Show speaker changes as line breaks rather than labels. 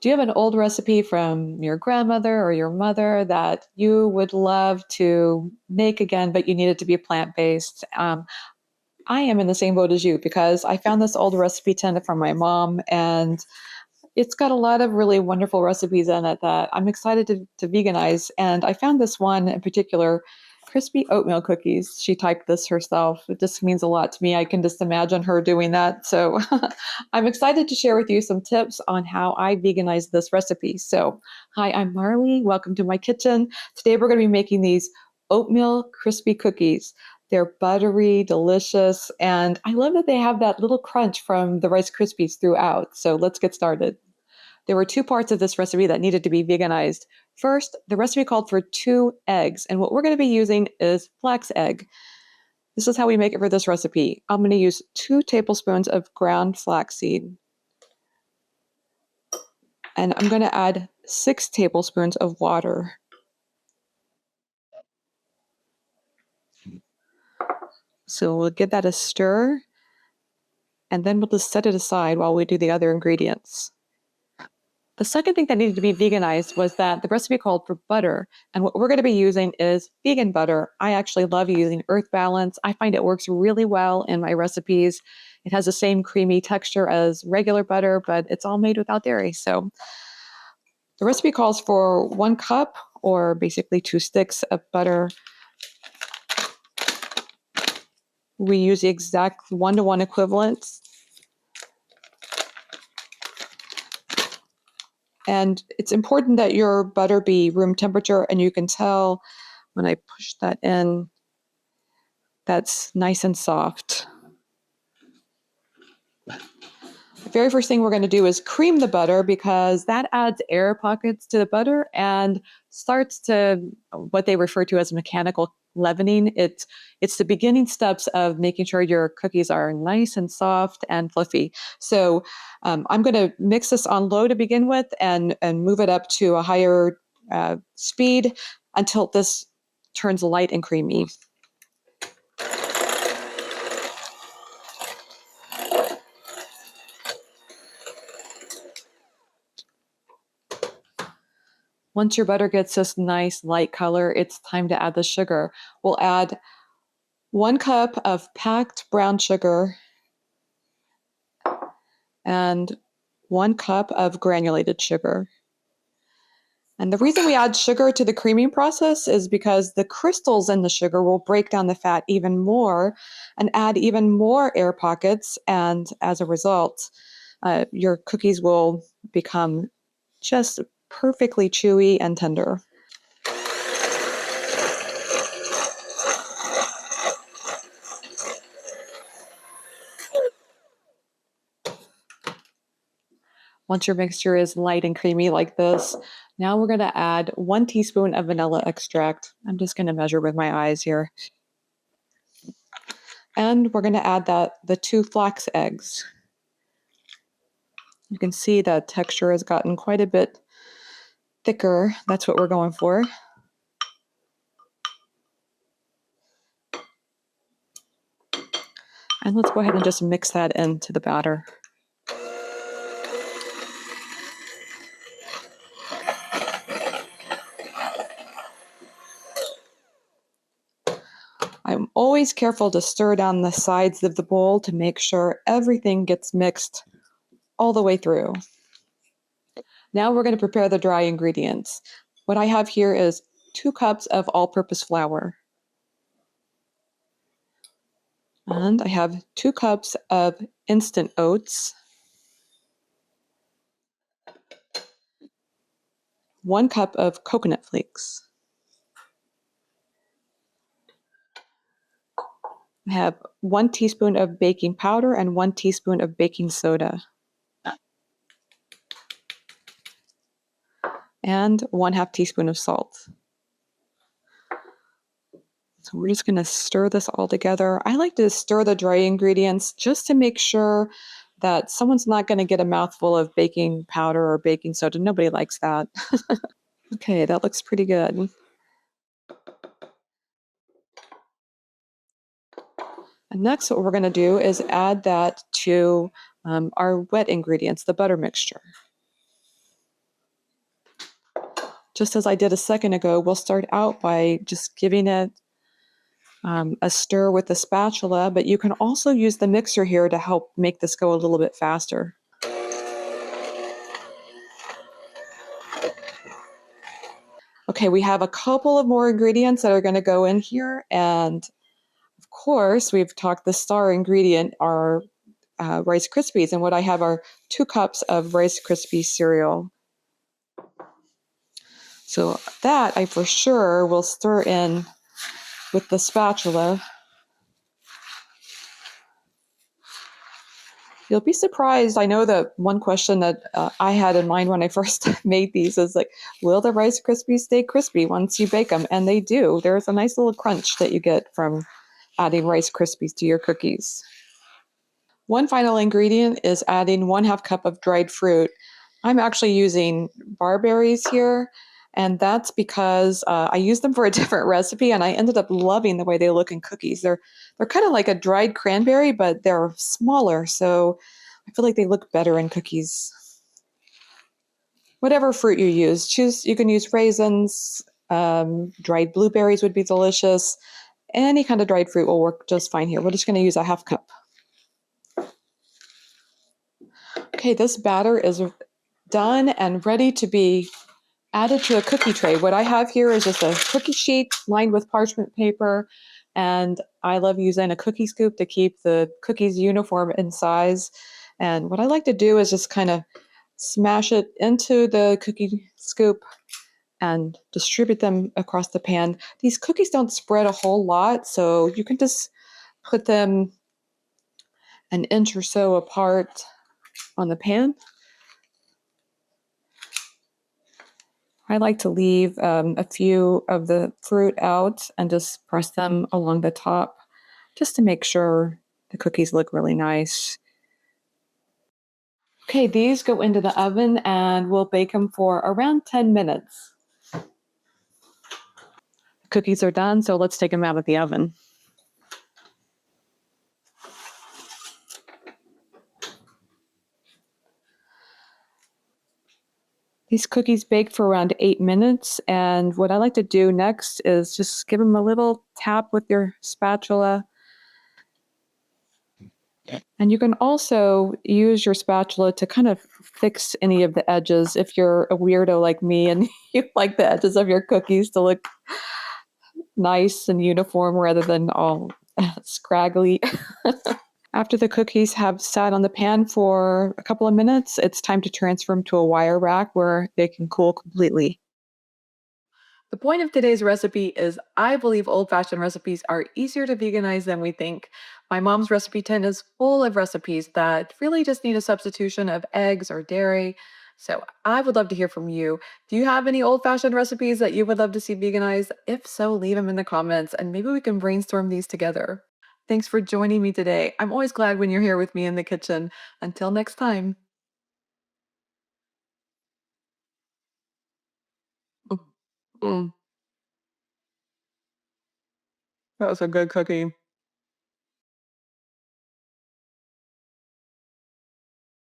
Do you have an old recipe from your grandmother or your mother that you would love to make again, but you need it to be plant-based? I am in the same boat as you because I found this old recipe tin from my mom, and it's got a lot of really wonderful recipes in it that I'm excited to veganize. And I found this one in particular, crispy oatmeal cookies. She typed this herself. It just means a lot to me. I can just imagine her doing that. So I'm excited to share with you some tips on how I veganize this recipe. So, hi, I'm Marley. Welcome to my kitchen. Today we're going to be making these oatmeal crispy cookies. They're buttery, delicious, and I love that they have that little crunch from the Rice Krispies throughout. So let's get started. There were two parts of this recipe that needed to be veganized. First, the recipe called for 2 eggs, and what we're going to be using is flax egg. This is how we make it for this recipe. I'm going to use 2 tablespoons of ground flaxseed, and I'm going to add 6 tablespoons of water. So we'll give that a stir, and then we'll just set it aside while we do the other ingredients. The second thing that needed to be veganized was that the recipe called for butter, and what we're going to be using is vegan butter. I actually love using Earth Balance. I find it works really well in my recipes. It has the same creamy texture as regular butter, but it's all made without dairy. So the recipe calls for 1 cup, or basically 2 sticks of butter. We use the exact 1-to-1 equivalents. And it's important that your butter be room temperature, and you can tell when I push that in, that's nice and soft. The very first thing we're going to do is cream the butter because that adds air pockets to the butter and starts to what they refer to as mechanical leavening. It's the beginning steps of making sure your cookies are nice and soft and fluffy. So I'm going to mix this on low to begin with and move it up to a higher speed until this turns light and creamy. Once your butter gets this nice light color, it's time to add the sugar. We'll add 1 cup of packed brown sugar and 1 cup of granulated sugar. And the reason we add sugar to the creaming process is because the crystals in the sugar will break down the fat even more and add even more air pockets. And as a result, your cookies will become just perfectly chewy and tender. Once your mixture is light and creamy like this, now we're going to add 1 teaspoon of vanilla extract. I'm just going to measure with my eyes here. And we're going to add the 2 flax eggs. You can see the texture has gotten quite a bit thicker. That's what we're going for. And let's go ahead and just mix that into the batter. I'm always careful to stir down the sides of the bowl to make sure everything gets mixed all the way through. Now we're going to prepare the dry ingredients. What I have here is 2 cups of all-purpose flour. And I have 2 cups of instant oats, 1 cup of coconut flakes. I have 1 teaspoon of baking powder and 1 teaspoon of baking soda. And 1/2 teaspoon of salt. So we're just going to stir this all together. I like to stir the dry ingredients just to make sure that someone's not going to get a mouthful of baking powder or baking soda. Nobody likes that. Okay, that looks pretty good. And next, what we're going to do is add that to our wet ingredients, the butter mixture. just as I did a second ago, we'll start out by just giving it a stir with the spatula, but you can also use the mixer here to help make this go a little bit faster. Okay, we have a couple of more ingredients that are going to go in here. And of course, we've talked the star ingredient are Rice Krispies. And what I have are 2 cups of Rice Krispies cereal. So that I for sure will stir in with the spatula. You'll be surprised. I know that one question that I had in mind when I first made these is like, will the Rice Krispies stay crispy once you bake them? And they do. There's a nice little crunch that you get from adding Rice Krispies to your cookies. One final ingredient is adding 1/2 cup of dried fruit. I'm actually using barberries here, and that's because I used them for a different recipe, and I ended up loving the way they look in cookies. They're kind of like a dried cranberry, but they're smaller, so I feel like they look better in cookies. Whatever fruit you use, choose. You can use raisins. Dried blueberries would be delicious. Any kind of dried fruit will work just fine here. We're just going to use a 1/2 cup. Okay, this batter is done and ready to be added to a cookie tray. What I have here is just a cookie sheet lined with parchment paper, and I love using a cookie scoop to keep the cookies uniform in size. And what I like to do is just kind of smash it into the cookie scoop and distribute them across the pan. These cookies don't spread a whole lot, so you can just put them an inch or so apart on the pan. I like to leave a few of the fruit out and just press them along the top just to make sure the cookies look really nice. Okay, these go into the oven and we'll bake them for around 10 minutes. The cookies are done, so let's take them out of the oven. These cookies bake for around 8 minutes, and what I like to do next is just give them a little tap with your spatula. And you can also use your spatula to kind of fix any of the edges if you're a weirdo like me and you like the edges of your cookies to look nice and uniform rather than all scraggly. After the cookies have sat on the pan for a couple of minutes, it's time to transfer them to a wire rack where they can cool completely. The point of today's recipe is I believe old fashioned recipes are easier to veganize than we think. My mom's recipe tin is full of recipes that really just need a substitution of eggs or dairy. So I would love to hear from you. Do you have any old fashioned recipes that you would love to see veganized? If so, leave them in the comments and maybe we can brainstorm these together. Thanks for joining me today. I'm always glad when you're here with me in the kitchen. Until next time. Mm, mm. That was a good cookie.